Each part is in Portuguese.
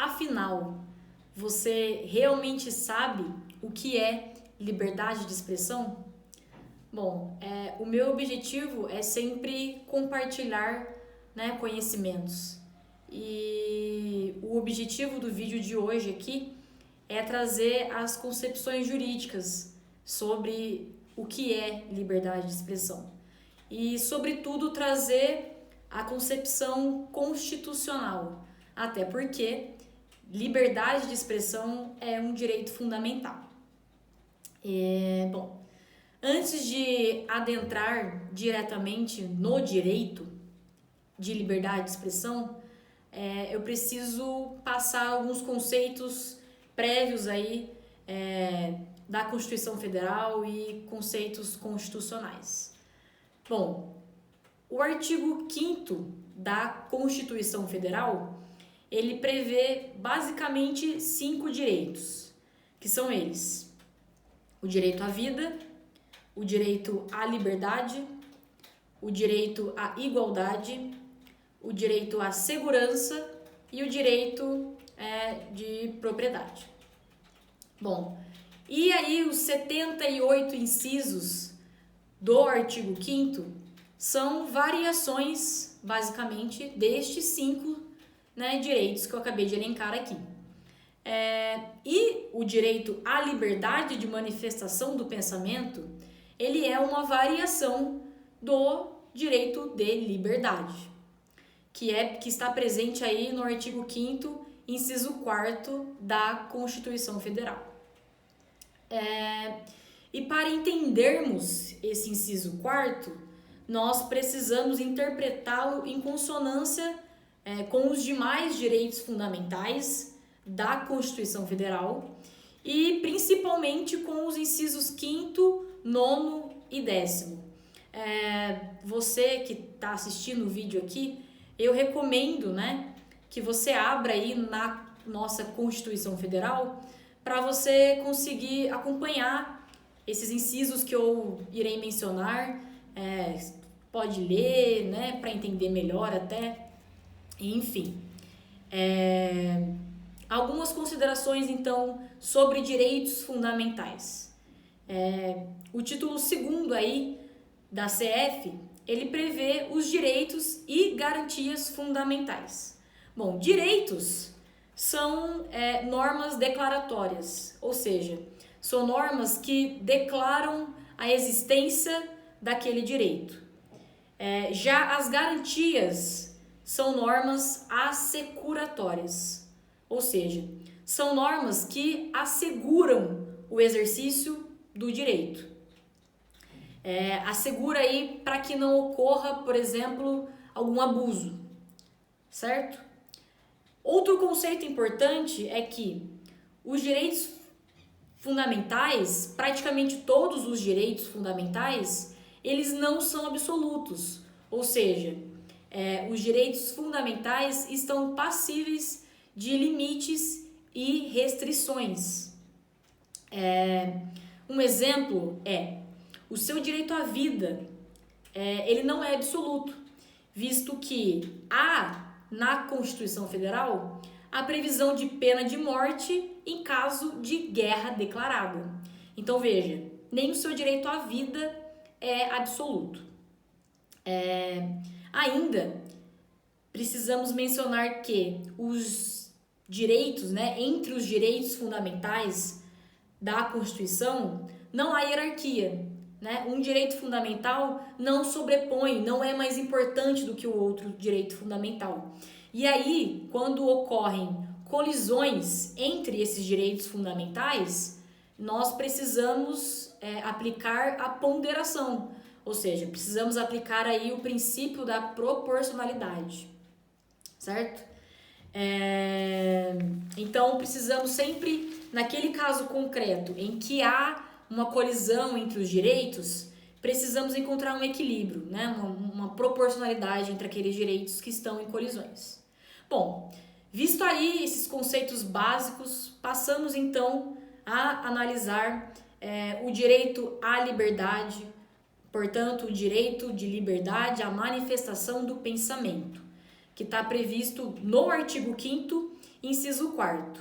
Afinal, você realmente sabe o que é liberdade de expressão? Bom, o meu objetivo é sempre compartilhar, né, conhecimentos. E o objetivo do vídeo de hoje aqui é trazer as concepções jurídicas sobre o que é liberdade de expressão. E, sobretudo, trazer a concepção constitucional, até porque liberdade de expressão é um direito fundamental. Bom, antes de adentrar diretamente no direito de liberdade de expressão, eu preciso passar alguns conceitos prévios aí da Constituição Federal e conceitos constitucionais. Bom, o artigo 5º da Constituição Federal, ele prevê basicamente 5 direitos, que são eles: o direito à vida, o direito à liberdade, o direito à igualdade, o direito à segurança e o direito de propriedade. Bom, e aí os 78 incisos do artigo 5º são variações, basicamente, destes 5 direitos que eu acabei de elencar aqui. E o direito à liberdade de manifestação do pensamento, ele é uma variação do direito de liberdade, que está presente aí no artigo 5º, inciso 4º da Constituição Federal. E para entendermos esse inciso 4º, nós precisamos interpretá-lo em consonância com os demais direitos fundamentais da Constituição Federal e principalmente com os incisos 5º, 9º e 10º. Você que está assistindo o vídeo aqui, eu recomendo, que você abra aí na nossa Constituição Federal para você conseguir acompanhar esses incisos que eu irei mencionar. Pode ler, para entender melhor até. Enfim, algumas considerações então sobre direitos fundamentais. O título 2º aí da CF, ele prevê os direitos e garantias fundamentais. Bom, direitos são normas declaratórias, ou seja, são normas que declaram a existência daquele direito. Já as garantias são normas assecuratórias, ou seja, são normas que asseguram o exercício do direito. Assegura aí para que não ocorra, por exemplo, algum abuso, certo? Outro conceito importante é que os direitos fundamentais, praticamente todos os direitos fundamentais, eles não são absolutos, ou seja, os direitos fundamentais estão passíveis de limites e restrições. Um exemplo o seu direito à vida, ele não é absoluto, visto que há na Constituição Federal a previsão de pena de morte em caso de guerra declarada. Então veja, nem o seu direito à vida é absoluto. Ainda precisamos mencionar que os direitos, entre os direitos fundamentais da Constituição, não há hierarquia. Um direito fundamental não sobrepõe, não é mais importante do que o outro direito fundamental. E aí, quando ocorrem colisões entre esses direitos fundamentais, nós precisamos aplicar a ponderação, ou seja, precisamos aplicar aí o princípio da proporcionalidade, certo? Então, precisamos sempre, naquele caso concreto em que há uma colisão entre os direitos, precisamos encontrar um equilíbrio, uma proporcionalidade entre aqueles direitos que estão em colisões. Bom, visto aí esses conceitos básicos, passamos então a analisar o direito à liberdade, portanto, o direito de liberdade à manifestação do pensamento, que está previsto no artigo 5º Inciso 4º.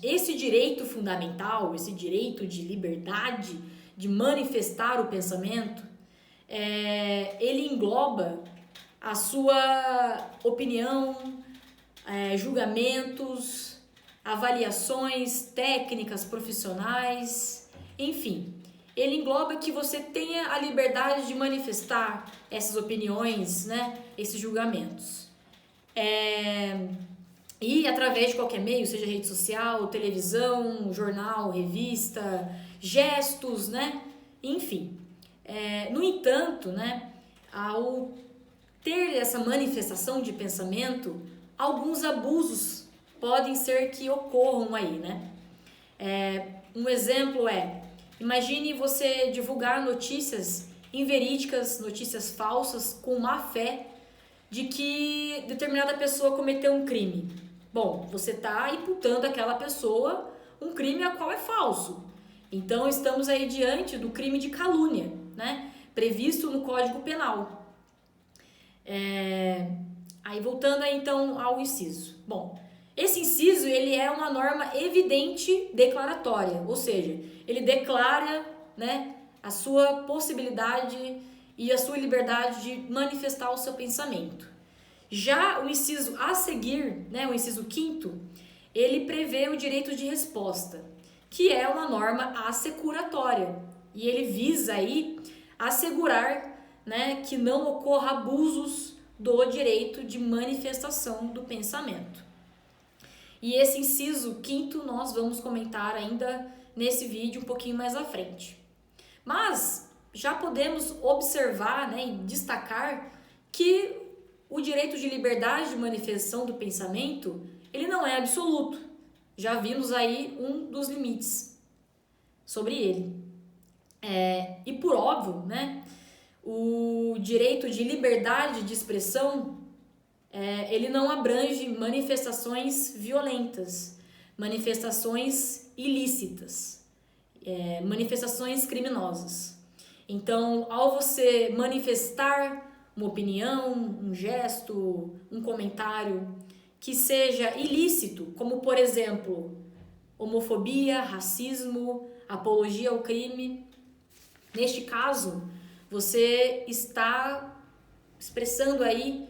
Esse direito fundamental, esse direito de liberdade de manifestar o pensamento, ele engloba a sua opinião, julgamentos, avaliações técnicas, profissionais, enfim. Ele engloba que você tenha a liberdade de manifestar essas opiniões, né, esses julgamentos. E através de qualquer meio, seja rede social, televisão, jornal, revista, gestos, né, enfim. No entanto, né, ao ter essa manifestação de pensamento, alguns abusos podem ser que ocorram aí, né? Um exemplo imagine você divulgar notícias inverídicas, notícias falsas, com má fé, de que determinada pessoa cometeu um crime. Bom, você está imputando àquela pessoa um crime a qual é falso. Então, estamos aí diante do crime de calúnia, né? Previsto no Código Penal. Aí, voltando aí, então, ao inciso. Bom, esse inciso, ele é uma norma evidente declaratória, ou seja, ele declara, né, a sua possibilidade e a sua liberdade de manifestar o seu pensamento. Já o inciso a seguir, né, o inciso 5º, ele prevê o direito de resposta, que é uma norma assecuratória, e ele visa aí assegurar, né, que não ocorra abusos do direito de manifestação do pensamento. E esse inciso 5º nós vamos comentar ainda nesse vídeo um pouquinho mais à frente. Mas já podemos observar, né, e destacar que o direito de liberdade de manifestação do pensamento, ele não é absoluto. Já vimos aí um dos limites sobre ele. E por óbvio, né, o direito de liberdade de expressão, ele não abrange manifestações violentas, manifestações ilícitas, manifestações criminosas. Então, ao você manifestar uma opinião, um gesto, um comentário que seja ilícito, como por exemplo, homofobia, racismo, apologia ao crime, neste caso, você está expressando aí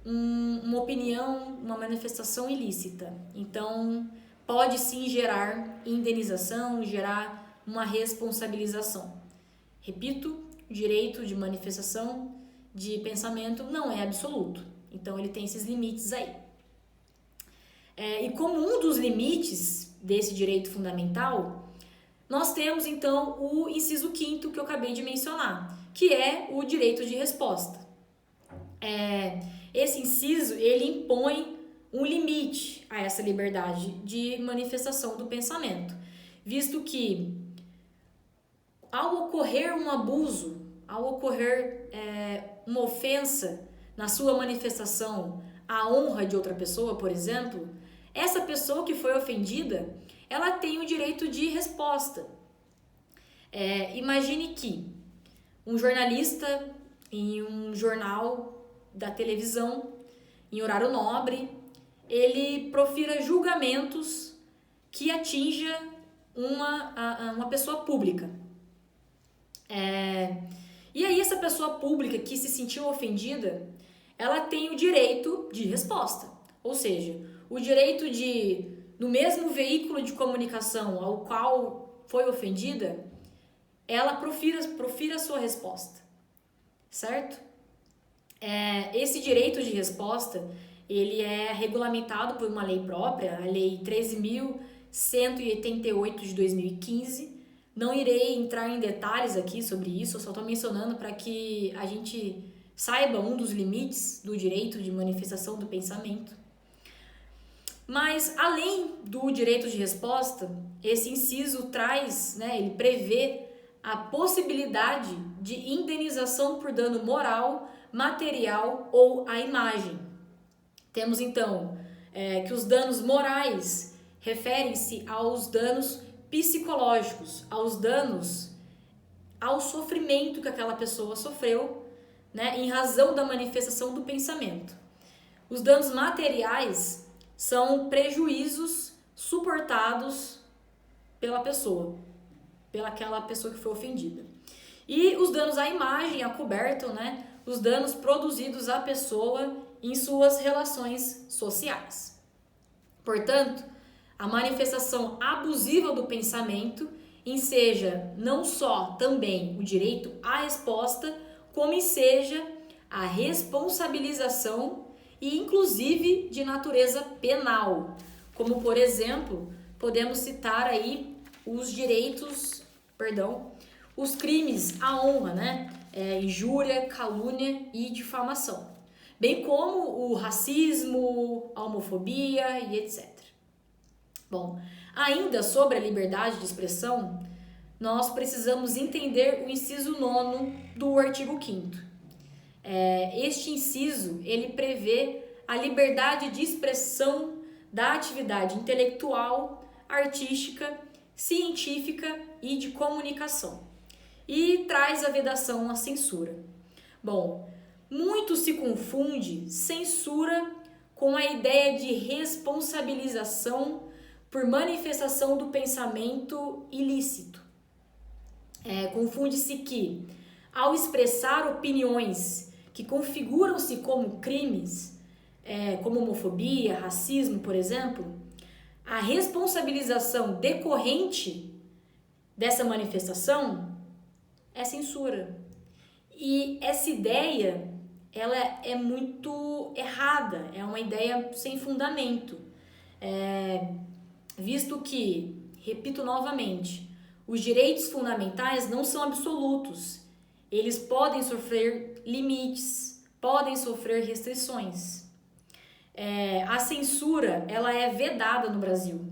uma opinião, uma manifestação ilícita. Então, pode sim gerar indenização, gerar uma responsabilização. Repito, o direito de manifestação de pensamento não é absoluto. Então, ele tem esses limites aí. E como um dos limites desse direito fundamental, nós temos então o inciso 5º que eu acabei de mencionar, que é o direito de resposta. Esse inciso, ele impõe um limite a essa liberdade de manifestação do pensamento, visto que ao ocorrer um abuso, ao ocorrer uma ofensa na sua manifestação à honra de outra pessoa, por exemplo, essa pessoa que foi ofendida, ela tem o direito de resposta. Imagine que um jornalista em um jornal da televisão, em horário nobre, ele profira julgamentos que atinja uma pessoa pública. E aí essa pessoa pública que se sentiu ofendida, ela tem o direito de resposta. Ou seja, o direito de, no mesmo veículo de comunicação ao qual foi ofendida, ela profira a sua resposta, certo? Esse direito de resposta, ele é regulamentado por uma lei própria, a Lei 13.188 de 2015. Não irei entrar em detalhes aqui sobre isso, eu só estou mencionando para que a gente saiba um dos limites do direito de manifestação do pensamento. Mas, além do direito de resposta, esse inciso traz, né, ele prevê a possibilidade de indenização por dano moral, material ou à imagem. Temos, então, que os danos morais referem-se aos danos psicológicos, aos danos, ao sofrimento que aquela pessoa sofreu, né, em razão da manifestação do pensamento. Os danos materiais são prejuízos suportados pela pessoa, pelaquela pessoa que foi ofendida. E os danos à imagem acobertam, né, os danos produzidos à pessoa em suas relações sociais. Portanto, a manifestação abusiva do pensamento enseja não só também o direito à resposta, como enseja a responsabilização e inclusive de natureza penal, como por exemplo, podemos citar aí os crimes à honra, né? Injúria, calúnia e difamação, bem como o racismo, a homofobia e etc. Bom, ainda sobre a liberdade de expressão, nós precisamos entender o inciso 9º do artigo 5º. Este inciso, ele prevê a liberdade de expressão da atividade intelectual, artística, científica e de comunicação, e traz a vedação à censura. Bom, muito se confunde censura com a ideia de responsabilização por manifestação do pensamento ilícito. Confunde-se que, ao expressar opiniões que configuram-se como crimes, como homofobia, racismo, por exemplo, a responsabilização decorrente dessa manifestação é censura. E essa ideia, ela é muito errada, é uma ideia sem fundamento, visto que, repito novamente, os direitos fundamentais não são absolutos, eles podem sofrer limites, podem sofrer restrições. A censura, ela é vedada no Brasil.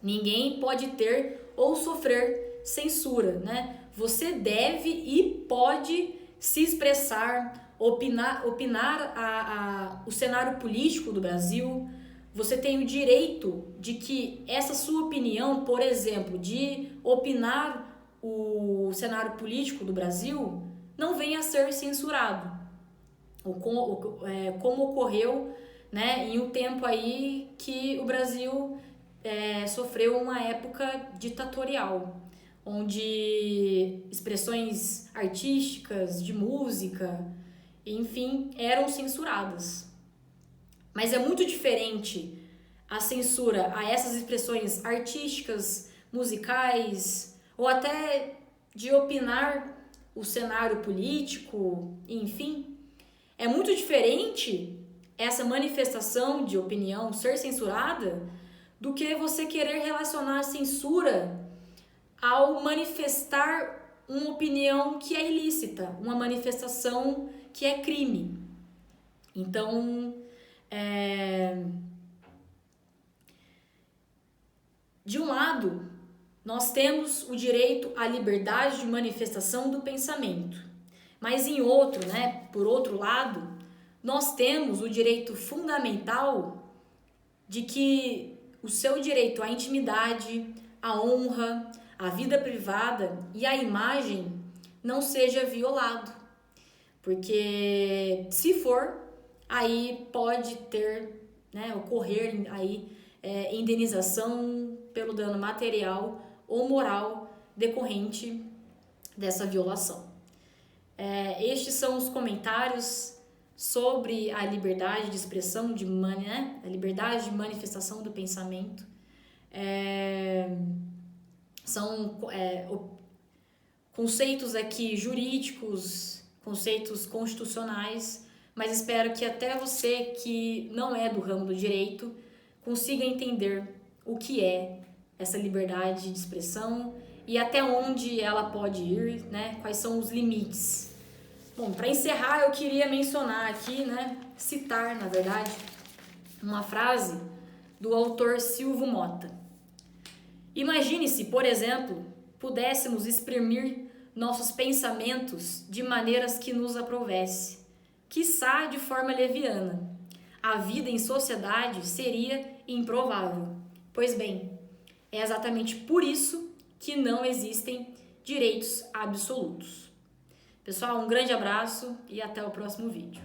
Ninguém pode ter ou sofrer censura, né? Você deve e pode se expressar, opinar o cenário político do Brasil. Você tem o direito de que essa sua opinião, por exemplo, de opinar o cenário político do Brasil, não venha a ser censurado. Como ocorreu, né, em um tempo aí que o Brasil sofreu uma época ditatorial, onde expressões artísticas, de música, enfim, eram censuradas. Mas é muito diferente a censura a essas expressões artísticas, musicais, ou até de opinar o cenário político, enfim. É muito diferente essa manifestação de opinião ser censurada do que você querer relacionar a censura ao manifestar uma opinião que é ilícita, uma manifestação que é crime. Então, de um lado, nós temos o direito à liberdade de manifestação do pensamento, mas em outro, né, por outro lado, nós temos o direito fundamental de que o seu direito à intimidade, à honra, à vida privada e à imagem não seja violado. Porque se for, aí pode ter, né, ocorrer aí indenização pelo dano material ou moral decorrente dessa violação. Estes são os comentários sobre a liberdade de expressão, a liberdade de manifestação do pensamento. São conceitos aqui jurídicos, conceitos constitucionais, mas espero que até você que não é do ramo do direito consiga entender o que é essa liberdade de expressão e até onde ela pode ir, né? Quais são os limites. Bom, para encerrar, eu queria mencionar aqui, né? Citar, na verdade, uma frase do autor Silvio Mota. Imagine-se, por exemplo, pudéssemos exprimir nossos pensamentos de maneiras que nos aprovesse, quiçá de forma leviana. A vida em sociedade seria improvável. Pois bem, é exatamente por isso que não existem direitos absolutos. Pessoal, um grande abraço e até o próximo vídeo.